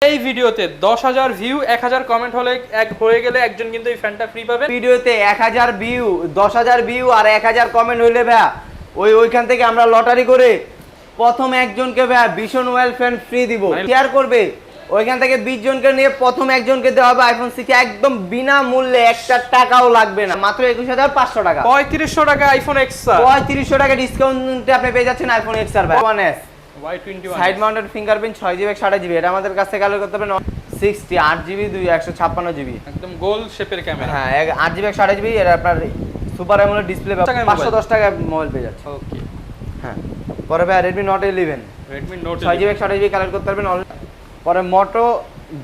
এই ভিডিওতে 10,000 view 1,000 comment হলে হয়ে গেলে একজন কিন্তু এই ফ্যানটা ফ্রি পাবে। ভিডিওতে 1000 ভিউ 10,000 ভিউ আর 1000 কমেন্ট হইলে ভাইয়া ওইখান থেকে আমরা লটারি করে প্রথম একজনকে ভাইয়া ভীষণ ওয়েল ফ্যান ফ্রি দিব। শেয়ার করবে ওইখান থেকে 20 জনকে নিয়ে প্রথম একজনকে দেওয়া হবে আইফোন 6 একদম বিনামূল্যে, একটা টাকাও লাগবে না, মাত্র 21,500 টাকা। 3500 টাকা আইফোন এক্সআর, 3500 টাকা ডিসকাউন্টে আপনি পেয়ে যাচ্ছেন আইফোন এক্সআর ভাই 1S Y21 side mounted fingerprint 6GB 128GB। এটা আমাদের কাছ থেকে কালেক্ট করতে পারবেন 60 8GB 156GB, একদম গোল শেপের ক্যামেরা। হ্যাঁ 8GB 128GB। এটা আপনার সুপার অ্যামোলেড ডিসপ্লে 510 টাকা মোবাইল পেয়ে যাচ্ছে। ওকে, হ্যাঁ পরে ভাই Redmi Note 11 Redmi Note 6GB 128GB collect করতে পারবেন। পরে Moto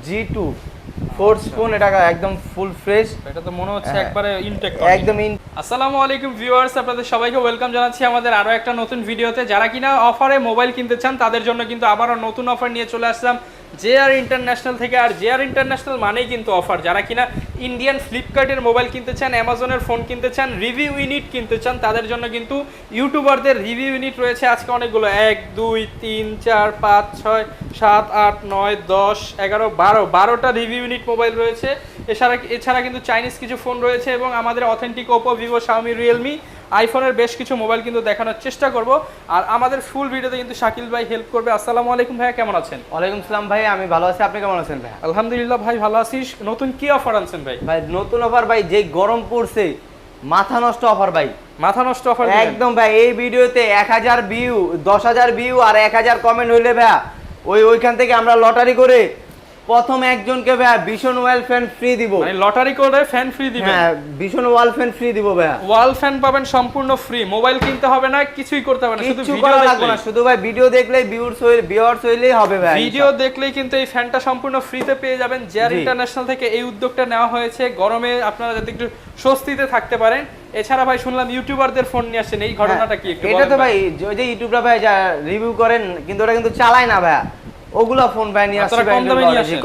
G2 ফোর্থ স্পুন, এটা একদম ফুল ফ্রেশ, এটা তো মনে হচ্ছে একবারে ইনটেক একদম আসসালামু আলাইকুম ভিউয়ার্স, আপনাদের সবাইকে ওয়েলকাম জানাচ্ছি আমাদের আরো একটা নতুন ভিডিওতে। যারা কিনা অফারে মোবাইল কিনতে চান তাদের জন্য কিন্তু আবারও নতুন অফার নিয়ে চলে আসলাম JR ইন্টারন্যাশনাল থেকে। আর JR ইন্টারন্যাশনাল মানেই কিন্তু অফার। যারা কিনা ইন্ডিয়ান ফ্লিপকার্টের মোবাইল কিনতে চান, অ্যামাজনের ফোন কিনতে চান, রিভিউ ইউনিট কিনতে চান, তাদের জন্য কিন্তু ইউটিউবারদের রিভিউ ইউনিট রয়েছে আজকে অনেকগুলো, 1 2 3 4 5 6 7 8 9 10 11 12টা রিভিউ ইউনিট মোবাইল রয়েছে। এছাড়া কিন্তু চাইনিজ কিছু ফোন রয়েছে এবং আমাদের authentic Oppo, Vivo, Xiaomi, Realme, আইফোনের বেশ কিছু মোবাইল কিন্তু দেখানোর চেষ্টা করব। আর আমাদের ফুল ভিডিওতে কিন্তু শাকিল ভাই হেল্প করবে। আসসালামু আলাইকুম ভাইয়া, কেমন আছেন? ওয়ালাইকুম সালাম ভাই, আমি ভালো আছি, আপনি কেমন আছেন ভাই? আলহামদুলিল্লাহ ভাই ভালো আছিস। নতুন কি অফার আনছেন ভাই? ভাই নতুন অফার ভাই, যে গরম পড়ছে মাথা নষ্ট অফার ভাই, মাথা নষ্ট অফার একদম ভাই। এই ভিডিওতে 1000 ভিউ 10,000 ভিউ আর 1000 কমেন্ট হইলে ভাইয়া ওইখান থেকে আমরা লটারি করে প্রথম একজনকে ভাইয়া ভীষণ ওয়াল ফ্যান ফ্রি দিব। মানে লটারি করে ফ্যান ফ্রি দিবেন? হ্যাঁ ভীষণ ওয়াল ফ্যান ফ্রি দিব ভাইয়া। ওয়াল ফ্যান পাবেন সম্পূর্ণ ফ্রি, মোবাইল কিনতে হবে না, কিছুই করতে হবে না, শুধু ভিডিও লাগবে না, শুধু ভাই ভিডিও দেখলেই ভিউয়ার্স হইলেই হবে ভাই। ভিডিও দেখলেই কিন্তু এই ফ্যানটা সম্পূর্ণ ফ্রিতে পেয়ে যাবেন। JR ইন্টারন্যাশনাল থেকে এই উদ্যোগটা নেওয়া হয়েছে গরমে আপনারা যাতে একটু স্বস্তিতে থাকতে পারেন। এছাড়া ভাই শুনলাম ইউটিউবারদের ফোন নিয়ে আসেন, এই ঘটনাটা কি একটু বলেন? এটা তো ভাই ওই যে ইউটিউবরা ভাই যা রিভিউ করেন কিন্তু ওটা কিন্তু চালায় না ভাইয়া, ওগুলা ফোন ভাই নিয়ে আসছে,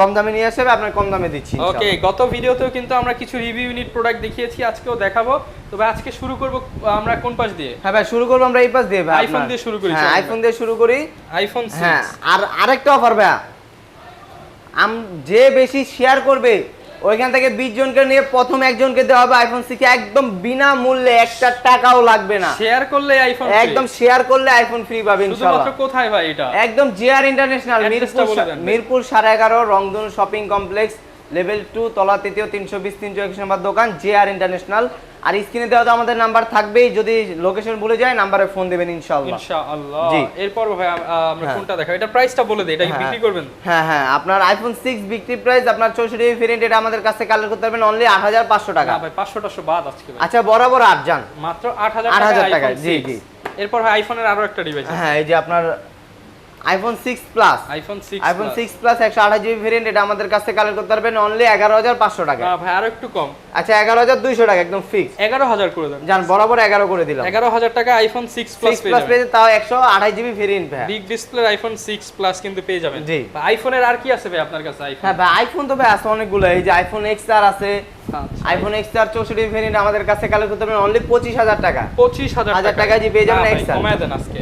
কম দামে নিয়ে আসে, আপনার কম দামে দিচ্ছি। ওকে, গত ভিডিওতেও কিন্তু আমরা কিছু রিভিউ ইউনিট প্রোডাক্ট দেখিয়েছি, আজকেও দেখাবো। তবে আজকে শুরু করব আমরা কোন পাশ দিয়ে? হ্যাঁ ভাই শুরু করব আমরা এই পাশ দিয়ে ভাই, আইফোন দিয়ে শুরু করি। হ্যাঁ আইফোন দিয়ে শুরু করি, আইফোন 6। হ্যাঁ আর আরেকটা অফার ভাইয়া, যে বেশি শেয়ার করবে ওইখান থেকে 20 জনকে নিয়ে প্রথম একজনকে দেওয়া হবে আইফোন 6 একদম বিনামূল্যে, একটা টাকাও লাগবে না। শেয়ার করলে আইফোন, একদম শেয়ার করলে আইফোন ফ্রি পাবেন ইনশাআল্লাহ। শুধুমাত্র কোথায় ভাই এটা? একদম JR ইন্টারন্যাশনাল, মিরপুর 11.5 রংধনু শপিং কমপ্লেক্স, লেভেল 2, তলা 3, 320 321 নম্বর দোকান, JR ইন্টারন্যাশনাল। আর স্ক্রিনে দেওয়া তো আমাদের নাম্বার থাকবেই, যদি লোকেশন ভুলে যায় নাম্বারে ফোন দিবেন ইনশাআল্লাহ। ইনশাআল্লাহ। এরপর ভাই আমরা কোনটা দেখাবো? এটা প্রাইসটা বলে দেই, এটা কি বিক্রি করবেন? হ্যাঁ হ্যাঁ, আপনার আইফোন 6 বিক্রি প্রাইস আপনার 64GB ভেরিয়েন্ট, এটা আমাদের কাছে কালেক্ট করতে পারবেন অনলি 8500 টাকা। না ভাই 500 বাদ আজকে ভাই। আচ্ছা বরাবর 8 জান, মাত্র 8000 টাকা। জি জি। এরপর ভাই আইফোনের আরো একটা ডিভাইস। হ্যাঁ এই যে আপনার iPhone 6 plus, iPhone 6 plus 128GB variant, এটা আমাদের কাছে কালেক্ট করতে পারবেন অনলি 11500 টাকা। না ভাই আরো একটু কম। আচ্ছা 11200 টাকা একদম ফিক্স। 11000 করে দেন জান, বরাবর 11 করে দিলাম। 11000 টাকা আইফোন 6 প্লাস পেয়ে যাবেন, তাও 128GB ভেরিয়েন্ট ভাই। বিগ ডিসপ্লে আইফোন 6 প্লাস কিন্তু পেয়ে যাবেন। জি। আইফোনের আর কি আছে ভাই আপনার কাছে? আইফোন, হ্যাঁ ভাই আইফোন তো ভাই আছে অনেকগুলো, এই যে আইফোন XR আছে, আইফোন XR 64GB ভেরিয়েন্ট আমাদের কাছে কালেক্ট করতে পারবেন অনলি 25000 টাকা। 25000 টাকা জি পেয়ে যাবেন XR। কমায় দেন আজকে,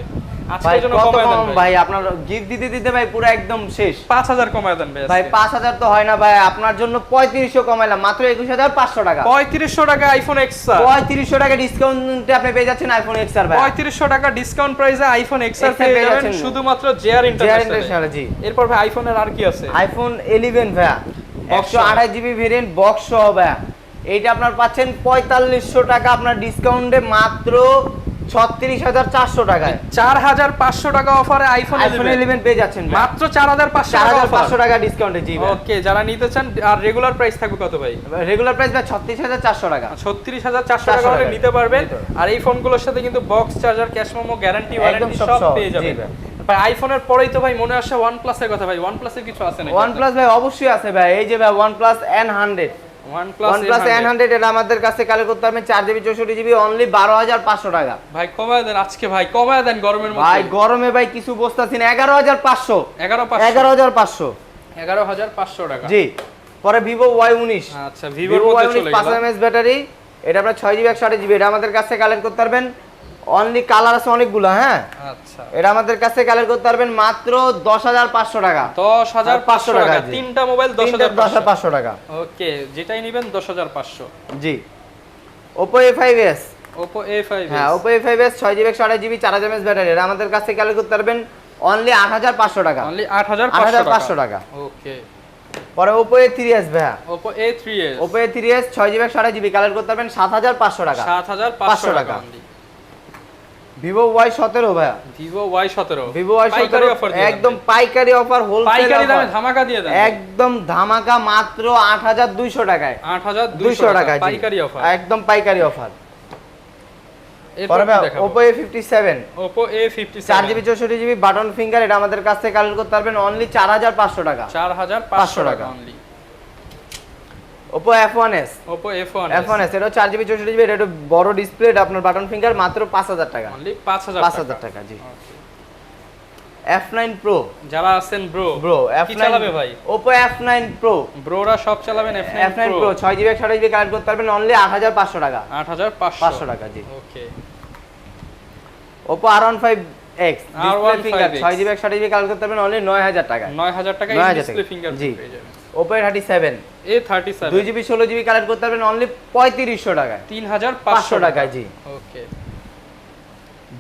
আজকের জন্য কমায় দেন ভাই। আপনার গিফট দিতে ভাই পুরো একদম শেষ। 5000 কমায় দেন ভাই 5000 তো হয় না ভাই, আপনার জন্য 3500 কমাইলাম, মাত্র 21500 টাকা। 3500 টাকা আইফোন XR, 3500 টাকা ডিসকাউন্টে আপনি পেয়ে যাচ্ছেন আইফোন XR ভাই। 3500 টাকা ডিসকাউন্ট প্রাইসে আইফোন XR পেয়ে যাবেন শুধুমাত্র JR ইন্টারন্যাশনাল। জি। এরপর ভাই আইফোনের আর কি আছে? আইফোন 11 ভাই 128GB ভেরিয়েন্ট বক্স সহ ভাই, এইটা আপনার পাচ্ছেন 4500 টাকা আপনার ডিসকাউন্টে মাত্র 36400 টাকায়। 4500 টাকা অফারে আইফোন 11 পেয়ে যাচ্ছেন মাত্র 4500 টাকা ডিসকাউন্টে। জি ভাই। ওকে, যারা নিতে চান। আর রেগুলার প্রাইস থাকবে কত ভাই? রেগুলার প্রাইস ভাই 36400 টাকা। 36400 টাকা হলে নিতে পারবেন। আর এই ফোনগুলোর সাথে কিন্তু box charger, cash memo, guarantee warranty সব পেয়ে যাবেন। ভাই আইফোনের পরেই তো ভাই মনে আসে OnePlus এর কথা। ভাই OnePlus এর কিছু আছে নাকি? OnePlus ভাই অবশ্যই আছে ভাই, এই যে ভাই OnePlus N100, OnePlus N100 এটা আমাদের কাছে কালেক্ট করতে পারবেন 4GB 64GB অনলি 12500 টাকা। ভাই কমায় দেন আজকে, ভাই কমায় দেন গরমের মধ্যে। ভাই গরমে ভাই কিছু বসতাছি না, 11500 11500 টাকা। জি। পরে Vivo Y19, আচ্ছা Vivo Y19 5mAh ব্যাটারি, এটা আপনার 6GB 128GB, এটা আমাদের কাছে কালেক্ট করতে পারবেন অনলি কালার আছে অনেকগুলো, হ্যাঁ। আচ্ছা, এটা আমাদের কাছে কালেক্ট করতে পারবেন মাত্র 10,500 টাকা। 10,500 টাকা, তিনটা মোবাইল 10,500 টাকা। ওকে, যেটাই নেবেন 10,500। জি। Oppo A5s, Oppo A5s, হ্যাঁ Oppo A5s 6GB 128GB 4000 mAh battery, এটা আমাদের কাছে কালেক্ট করতে পারবেন অনলি 8,500 টাকা। অনলি 8,500 টাকা। ওকে। পরে Oppo A3s ভাইয়া, Oppo A3s, Oppo A3s 6GB 128GB collect করতে পারবেন 7,500 টাকা। 7,500 টাকা। Vivo Y17 ভাইয়া, Vivo Y17, Vivo পাইকারি Y17 অফার দিয়ে একদম পাইকারি অফার, হোলসেল পাইকারি দামে অফার, ধামাকা দিয়ে দেন। একদম ধামাকা মাত্র 8,200 টাকায়। 8,200 টাকা জি। পাইকারি অফার, একদম পাইকারি অফার। এরপর পরে কি ভাইয়া দেখাবো? Oppo A57, Oppo A57, 4GB 64GB button finger, এটা আমাদের কাছ থেকে কালেক্ট করতে পারবেন অনলি 4,500 টাকা। 4,500 টাকা টাকা। Only. Oppo F1s, Oppo F1s, F1s এটা 4GB 64GB, এটা একটু বড় ডিসপ্লে, এটা আপনার বাটন ফিঙ্গার, মাত্র 5,000 টাকা। অনলি 5,000 5,000 টাকা, জি। F9 Pro, যারা আছেন ব্রো ব্রো কি F9 চালাবে ভাই? Oppo F9 Pro, ব্রোরা সব চালাবেন F9 Pro 6GB 128GB collect করতে পারবেন অনলি 8,500 টাকা। 8,500 টাকা, জি। ওকে। Oppo R15X display finger 6GB 128GB collect করতে পারবেন অনলি 9,000 টাকা। 9,000 টাকা 9,000 ডিসপ্লে টাকা, ফিঙ্গার জি। পেয়ে যাবেন। Oppo A37 A37 2GB 16GB collect করতে পারবেন অনলি 3,500 টাকায়। 3,500 টাকা, জি। ওকে।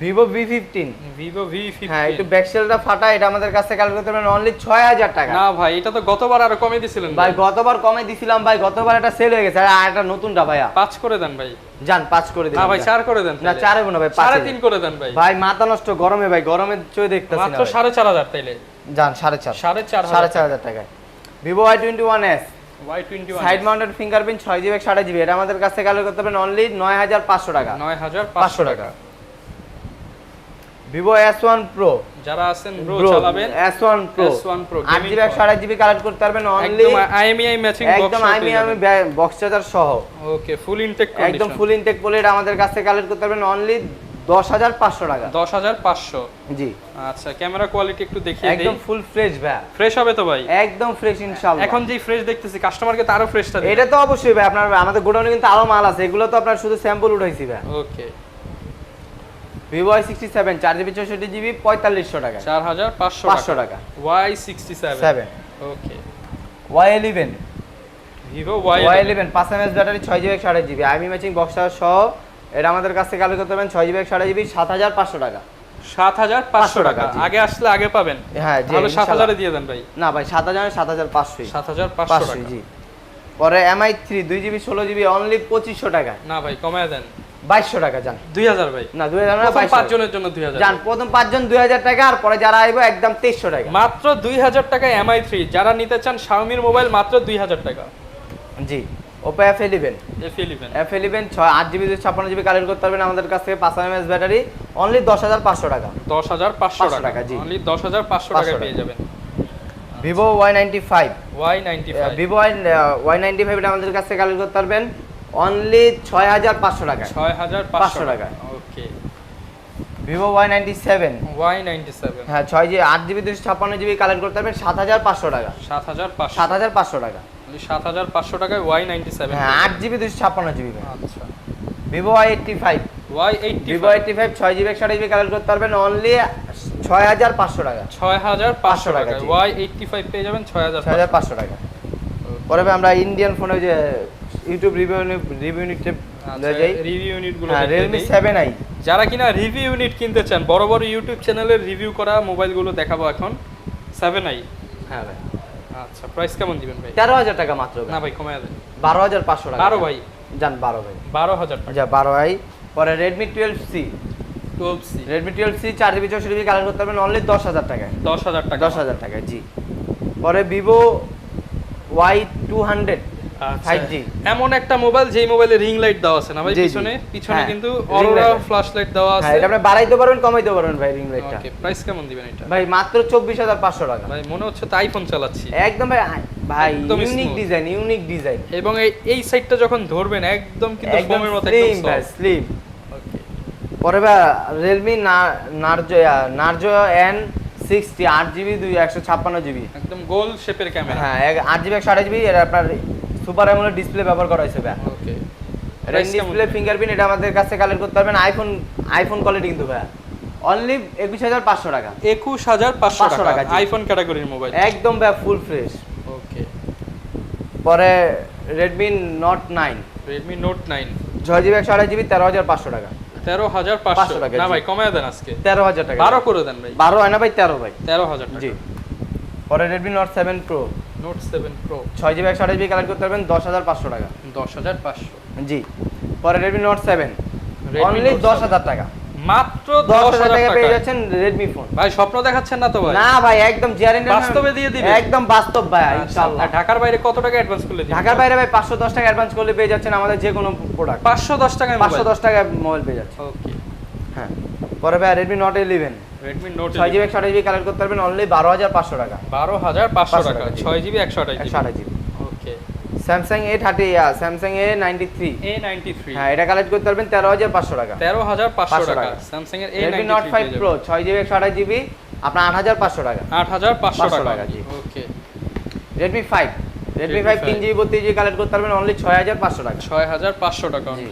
Vivo V15, Vivo V15, হ্যাঁ একটু ব্যাকসেলটা ফাটা, এটা আমাদের কাছে কালেক্ট করতে পারবেন অনলি 6,000 টাকা। না ভাই, এটা তো গতবার আরো কমে দিছিলেন ভাই গতবার কমে দিছিলাম ভাই, গতবার এটা সেল হয়ে গেছে, আর এটা নতুনটা ভাইয়া 5 করে দেন ভাই। জান 5 করে দিন। না ভাই 4 করে দেন। না 4 হবে না ভাই, 5 3.5 করে দেন ভাই। ভাই মাথা নষ্ট গরমে, ভাই গরমে চোখ দেখতেছি না মাত্র 4,500 তাইলে। জান 4,500 4,500 টাকায়। Vivo Y21s Y21 side mounted fingerprint 6GB 128GB, এটা আমাদের কাছে কালেক্ট করতে পারবেন অনলি 9,500 টাকা। 9,500 টাকা। Vivo S1 Pro, যারা আছেন ব্রো চালাবেন S1 Pro S1 Pro 8GB 128GB collect করতে পারবেন অনলি একদম IMEI ম্যাচিং বক্স, একদম আমি বক্স চার্জার সহ, ওকে, ফুল ইনটেক কন্ডিশন, একদম ফুল ইনটেক বলে এটা আমাদের কাছে কালেক্ট করতে পারবেন অনলি 10,500 টাকা। 10,500, জি। আচ্ছা, ক্যামেরা কোয়ালিটি একটু দেখিয়ে দেই। একদম ফুল ফ্রেশ ভাই, ফ্রেশ হবে তো ভাই? একদম ফ্রেশ ইনশাআল্লাহ। এখন যে ফ্রেশ দেখতেছি, কাস্টমারকে তো আরো ফ্রেশটা দিবেন। এটা তো অবশ্যই ভাই, আপনার আমাদের গোডাউনে কিন্তু আরো মাল আছে, এগুলো তো আপনার শুধু স্যাম্পল উঠাইছি ভাই। ওকে। Vivo Y67 4GB 64GB 4,500 টাকা। 4,500 টাকা। Y67, 7 ওকে। Y11 Vivo Y11 5 mAh battery 6GB 128GB আইমি ম্যাচিং বক্স চার্জার সহ, এটা আমাদের কাছে কালেক্ট করতে পারবেন 6GB 128GB 7,500 টাকা। 7,500 টাকা। জি। আগে আসলে আগে পাবেন। হ্যাঁ জি, তাহলে ইনশাআল্লাহ। 7,000 এ দিয়ে দেন ভাই। না ভাই 7,000 7,500 7,500 টাকা। জি। পরে MI3 2GB 16GB অনলি 2,500 টাকা। না ভাই, কমায় দেন। 2,200 টাকা জান। 2,000 ভাই। না 2,000 না, প্রথম 2,200 5 জনের জন্য 2,000 জান। প্রথম 5 জন 2,000 টাকা, আর পরে যারা আইবো একদম 2,300 টাকা। মাত্র 2,000 টাকায় MI3, যারা নিতে চান Xiaomi মোবাইল মাত্র 2,000 টাকা। জি। Oppo F11 F11 8GB 56GB collect করতে পারবেন আমাদের কাছ থেকে 5 mAh ব্যাটারি অনলি 10,500 টাকা। 10,500 টাকা, জি। অনলি 10,500 টাকায় পেয়ে যাবেন। Vivo Y95 Y95, Vivo Y95 এটা আমাদের কাছ থেকে কালেক্ট করতে পারবেন অনলি 6,500 টাকা। 6,500 টাকা। ওকে। Vivo Y97 Y97, হ্যাঁ 8GB 256GB কালেক্ট করতে পারবেন 7,500 টাকা। 7,500, 7,500 টাকা। 7,500 টাকায় Y97, হ্যাঁ 8GB 256GB। আচ্ছা। Vivo Y85 Vivo Y85, Y85 6GB 128GB collect করতে পারবেন অনলি 6,500 টাকা। 6,500 টাকা, টাকা। জি। Y85 পেয়ে যাবেন 6,500। 6,500 টাকা। পরে আমরা ইন্ডিয়ান ফোনে যে ইউটিউব রিভিউ নিতে যাই, রিভিউ ইউনিট গুলো হ্যাঁ দেখে Realme দেই। 7i যারা কিনা রিভিউ ইউনিট কিনতে চান, বড় বড় ইউটিউব চ্যানেলের রিভিউ করা মোবাইলগুলো দেখাবো এখন। 7i, হ্যাঁ ভাই আচ্ছা, প্রাইস কেমন দিবেন ভাই? 13,000 টাকা মাত্র ভাই। না ভাই, কমায় দেন। 12,500 টাকা। 12 ভাই, জান 12 ভাই। 12,000 টাকা। যা 12i। পরে Redmi 12C 12C, Redmi 12C 4GB 64GB collect করতে পারবেন অনলি 10,000 টাকায়। 10,000 টাকা। 10,000 টাকায়, জি। পরে Vivo Y200 আচ্ছা, 5G এমন একটা মোবাইল যেই মোবাইলে রিং লাইট দেওয়া আছে না ভাই? জি, জি। পিছনে হ্যাঁ, কিন্তু ring Aurora light। Flash light দেওয়া আছে। হ্যাঁ এটা আপনি বাড়াইতে পারবেন কমাইতে পারবেন ভাই রিং লাইটটা। ওকে, প্রাইস কেমন দিবেন এটা? ভাই মাত্র 24,500 টাকা। ভাই মনে হচ্ছে তো আইফোন চালাচ্ছি। একদম ভাই, ভাই একদম ইউনিক smooth। ডিজাইন এবং এই সাইডটা যখন ধরবেন একদম কিন্তু একদম ফোমের মতো, স্লিম একদম ভাই, soft। স্লিম। ওকে। পরে ভাই Realme Narzo N60 8GB 156GB একদম গোল শেপের ক্যামেরা। হ্যাঁ 8GB 128GB, এটা আপনার সুপার অ্যামোলেড ডিসপ্লে ব্যবহার করা হয়েছে ভাই। ওকে। রেন ডিসপ্লে ফিঙ্গারপ্রিন্ট, এটা আমাদের কাছে কালেক্ট করতে পারবেন আইফোন কোয়ালিটি কিন্তু ভাইয়া অনলি 21500 টাকা। 21500 টাকা আইফোন ক্যাটাগরির মোবাইল, একদম ভাইয়া ফুল ফ্রেশ। ওকে। পরে Redmi Note 9, Redmi Note 9 6GB 128GB 13500 টাকা। 13500 টাকা না ভাই, কমায় দেন আজকে 13000 টাকা। 12 করে দেন ভাই। 12 হয় না ভাই, 13 ভাই। 13000 টাকা। জি। পরে Redmi Note 7 Pro, Note 7 Pro 6GB 128GB collect করতে পারবেন 10500 টাকা। 10500। জি। পরে Redmi Note 7 অনলি 10000 টাকা, মাত্র 10000 টাকা পেয়ে টাকায়। যাচ্ছেন Redmi ফোন। ভাই স্বপ্ন দেখাচ্ছেন না তো ভাই? না ভাই, একদম গ্যারান্টি বাস্তবে দিয়ে দিবেন? একদম বাস্তব ভাই ইনশাআল্লাহ। আর ঢাকার বাইরে কত টাকা অ্যাডভান্স করলে দিবেন? ঢাকার বাইরে ভাই 510 টাকা অ্যাডভান্স করলে পেয়ে যাচ্ছেন আমাদের যে কোনো প্রোডাক্ট। 510 টাকায় মোবাইল? 510 টাকা মোবাইল পেয়ে যাচ্ছেন। ওকে। হ্যাঁ। পরে ভাই Redmi Note 11, Redmi Note 6GB 128GB collect করতে পারবেন অনলি 12500 টাকা। 12500 টাকা, টাকা, জি। 6GB 128GB। 128GB। ওকে। Samsung A30, Samsung A93, A93 হ্যাঁ এটা কালেক্ট করতে পারবেন 13500 টাকা। 13500 টাকা। টাকা। Samsung এর Redmi A93 Note 5 Pro 6GB 128GB আপনার 8500 টাকা। 8500 টাকা। টাকা, জি। ওকে। Redmi 5, Redmi 5 3GB 32GB collect করতে পারবেন অনলি 6500 টাকা। 6500 টাকা। জি।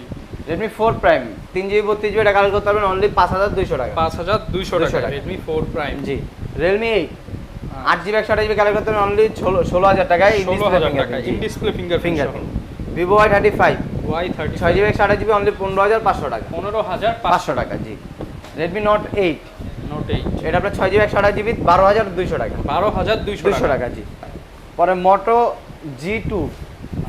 Redmi 4 Prime 3GB 32GB এটা কালেক্ট করতে পারবেন অনলি 5200 টাকা। 5200 টাকা। Redmi 4 Prime। জি। Realme 8 8GB 128GB কালেক্ট করতে পারবেন অনলি 16000 টাকায়, ইন ডিসপ্লে 16000 টাকা in display fingerprint. Vivo Y35 Y35 6GB 128GB only 15500 টাকা। 15500 টাকা। জি। Redmi Note 8 Note 8 এটা আপনার 6GB 128GB 12200 টাকা। 12200 টাকা। জি। পরে Moto G2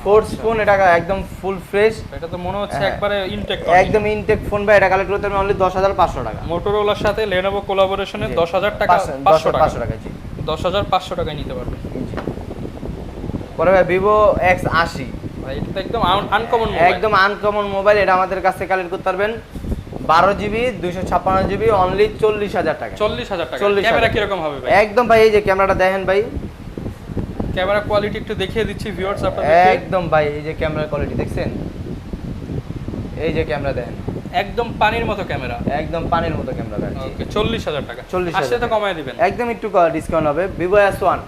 ফোর্স ফোন, এটা একদম ফুল ফ্রেশ, এটা তো মনে হচ্ছে হ্যাঁ। একবারে ইনটেক একদম ইনটেক ফোন ভাই, এটা কালেক্ট করতে পারবেন অনলি 10500 টাকা। মোটরোলার সাথে Lenovo কোলাবোরেশনে জি। 10000 টাকা 500 টাকা 500 টাকা। জি। 10500 টাকায় নিতে পারবেন। জি। পরে ভাই Vivo X80, ভাই এটা তো একদম আনকমন মোবাইল, একদম আনকমন মোবাইল, এটা আমাদের কাছে কালেক্ট করতে পারবেন 12GB 256GB অনলি 40000 টাকা। 40000 টাকা। 40,000 ক্যামেরা কি রকম হবে ভাই? একদম ভাই, এই যে ক্যামেরাটা দেখেন ভাই, ক্যামেরা কোয়ালিটি একটু দেখিয়ে দিচ্ছি ভিউয়ার্স আপনাদের। একদম ভাই, এই যে ক্যামেরা কোয়ালিটি দেখছেন, এই যে ক্যামেরা দেখেন, একদম পানির মতো ক্যামেরা, একদম পানির মতো ক্যামেরা ভাই। ওকে। 40000 টাকা। 40,000 আসলে তো কমায় দিবেন। একদম একটু ডিসকাউন্ট হবে। Vivo S1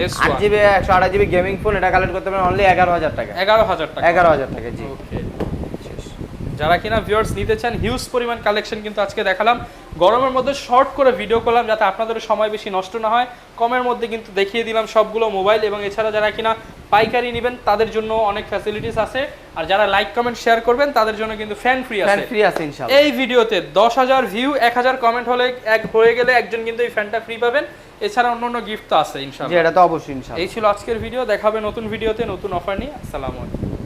S1 8GB 128GB gaming phone, এটা কালেক্ট করতে পারবেন অনলি 11000 টাকা। 11000 টাকা। 11000 টাকা। জি। ওকে। যারা কিনা ভিউয়ার্স নিতে চান, হিউজ পরিমাণ কালেকশন কিন্তু আজকে দেখালাম। গরমের মধ্যে শর্ট করে ভিডিও করলাম যাতে আপনাদের সময় বেশি নষ্ট না হয়। কমের মধ্যে কিন্তু দেখিয়ে দিলাম সবগুলো মোবাইল, এবং এছাড়া যারা কিনা পাইকারি নেবেন তাদের জন্য অনেক ফ্যাসিলিটিস আছে, আর যারা লাইক কমেন্ট শেয়ার করবেন তাদের জন্য কিন্তু ফ্যান ফ্রি আছে। ফ্যান ফ্রি আছে ইনশাআল্লাহ। এই ভিডিওতে 10000 ভিউ 1000 কমেন্ট হলে হয়ে গেলে একজন কিন্তু এই ফ্যানটা ফ্রি পাবেন। এছাড়া অন্যান্য গিফট তো আছে জি, ইনশাআল্লাহ। এটা তো অবশ্যই ইনশাআল্লাহ। এই ছিল আজকের ভিডিও, দেখাবে নতুন ভিডিওতে নতুন অফার নিয়ে। আসসালামু আলাইকুম।